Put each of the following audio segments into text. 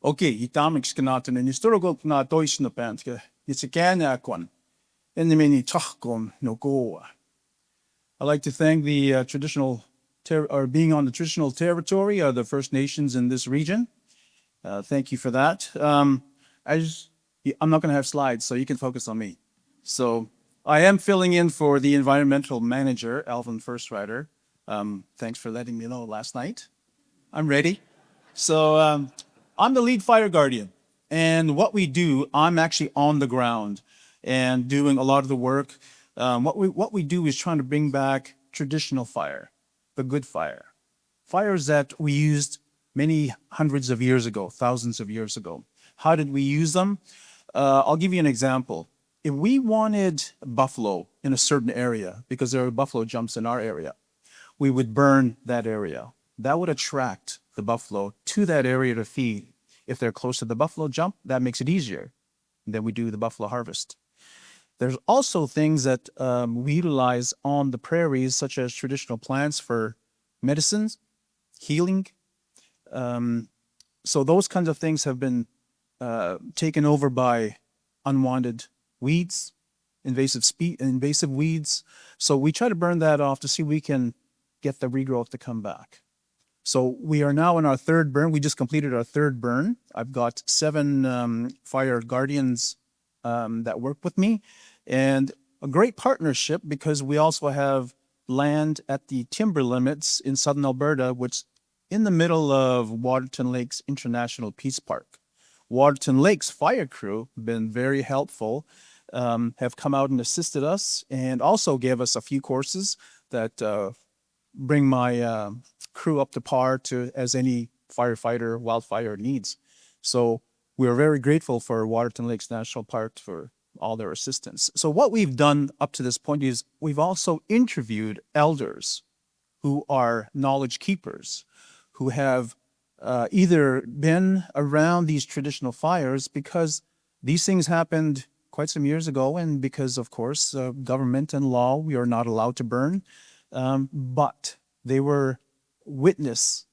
Okay, itamix knaten en historical kna dois na pantke. It's a can aquan. En the mini tachkon no go. I'd like to thank the being on the traditional territory of the First Nations in this region. Thank you for that. I'm not going to have slides, so you can focus on me. So I am filling in for the environmental manager, Alvin Firstrider. Thanks for letting me know last night. I'm ready. So I'm the lead fire guardian. And what we do, I'm actually on the ground and doing a lot of the work. What we do is trying to bring back traditional fire, the good fire, fires that we used many hundreds of years ago, thousands of years ago. How did we use them? I'll give you an example. If we wanted buffalo in a certain area, because there are buffalo jumps in our area, we would burn that area. That would attract the buffalo to that area to feed. If they're close to the buffalo jump, that makes it easier. And then we do the buffalo harvest. There's also things that we utilize on the prairies, such as traditional plants for medicines, healing. So those kinds of things have been taken over by unwanted weeds, invasive weeds. So we try to burn that off to see if we can get the regrowth to come back. So we are now in our third burn. We just completed our third burn. I've got 7 fire guardians that work with me, and a great partnership because we also have land at the timber limits in southern Alberta, which in the middle of Waterton Lakes International Peace Park. Waterton Lakes fire crew been very helpful, have come out and assisted us, and also gave us a few courses that bring my crew up to par to as any firefighter wildfire needs. So we are very grateful for Waterton Lakes National Park for all their assistance. So what we've done up to this point is we've also interviewed elders who are knowledge keepers, who have either been around these traditional fires because these things happened quite some years ago, and because, of course, government and law, we are not allowed to burn, but they were witness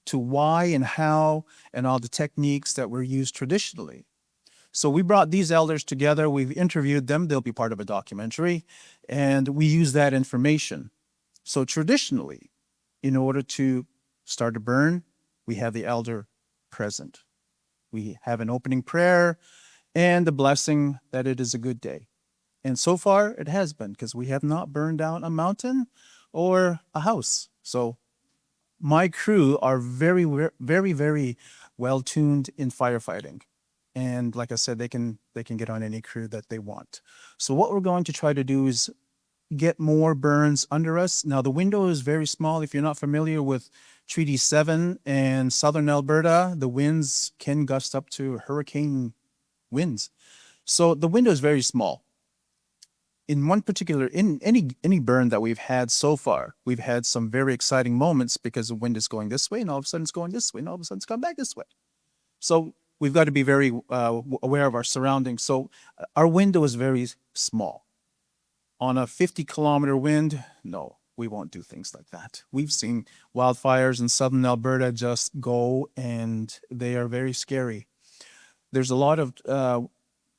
to why and how and all the techniques that were used traditionally. So we brought these elders together, we've interviewed them, they'll be part of a documentary, and we use that information. So traditionally, in order to start a burn, we have the elder present. We have an opening prayer and the blessing that it is a good day. And so far it has been, because we have not burned down a mountain or a house. So my crew are very, very, very well tuned in firefighting. And like I said, they can get on any crew that they want. So what we're going to try to do is get more burns under us. Now the window is very small. If you're not familiar with Treaty 7 and southern Alberta, the winds can gust up to hurricane winds. So the window is very small. In any burn that we've had so far, we've had some very exciting moments because the wind is going this way and all of a sudden it's going this way and all of a sudden it's going back this way. So we've got to be very aware of our surroundings. So our window is very small. On a 50-kilometer wind, no, we won't do things like that. We've seen wildfires in southern Alberta just go, and they are very scary. There's a lot of,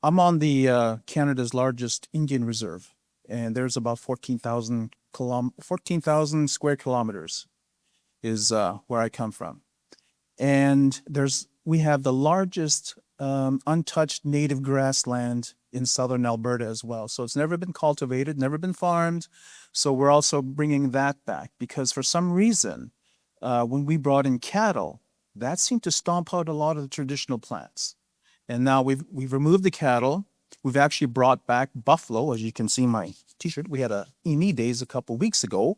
I'm on the Canada's largest Indian reserve, and there's about 14,000 square kilometers is where I come from. And we have the largest untouched native grassland in southern Alberta as well. So it's never been cultivated, never been farmed. So we're also bringing that back because for some reason, when we brought in cattle, that seemed to stomp out a lot of the traditional plants. And now we've removed the cattle. We've actually brought back buffalo, as you can see my t-shirt. We had a EME Days a couple weeks ago,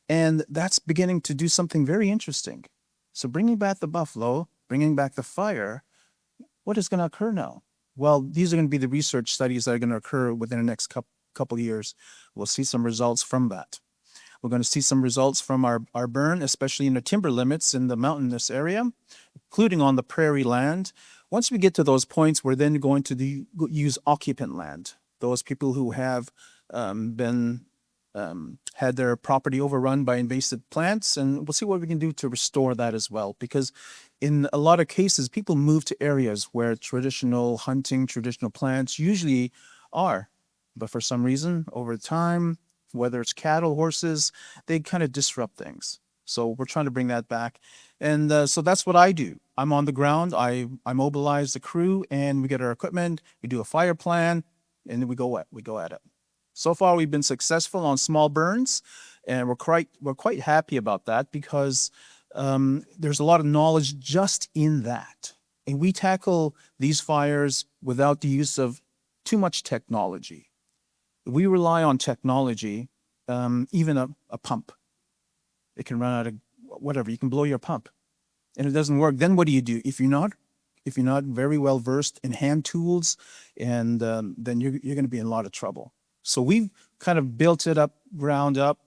and that's beginning to do something very interesting. So bringing back the buffalo, bringing back the fire, what is going to occur now? Well, these are going to be the research studies that are going to occur within the next couple of years. We'll see some results from that. We're going to see some results from our burn, especially in the timber limits in the mountainous area, including on the prairie land. Once we get to those points, we're then going to use occupant land. Those people who have had their property overrun by invasive plants, and we'll see what we can do to restore that as well. Because in a lot of cases, people move to areas where traditional hunting, traditional plants usually are. But for some reason, over time, whether it's cattle, horses, they kind of disrupt things. So we're trying to bring that back. And so that's what I do. I'm on the ground. I mobilize the crew and we get our equipment. We do a fire plan and then we go at it. So far, we've been successful on small burns, and we're quite happy about that because there's a lot of knowledge just in that, and we tackle these fires without the use of too much technology. We rely on technology, even a pump. It can run out of whatever. You can blow your pump, and it doesn't work. Then what do you do if you're not very well versed in hand tools, and then you're going to be in a lot of trouble. So we've kind of built it up, ground up,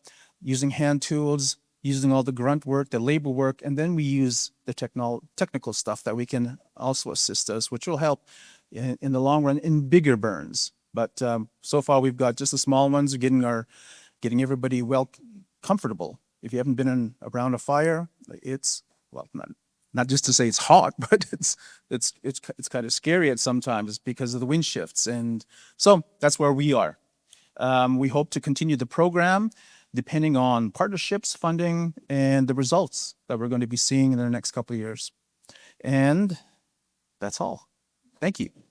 using hand tools, using all the grunt work, the labor work, and then we use the technical stuff that we can also assist us, which will help in the long run in bigger burns. But so far we've got just the small ones, getting everybody well comfortable. If you haven't been around a fire, it's well not just to say it's hot, but it's kind of scary at sometimes because of the wind shifts, and so that's where we are. We hope to continue the program depending on partnerships, funding, and the results that we're going to be seeing in the next couple of years. And that's all. Thank you.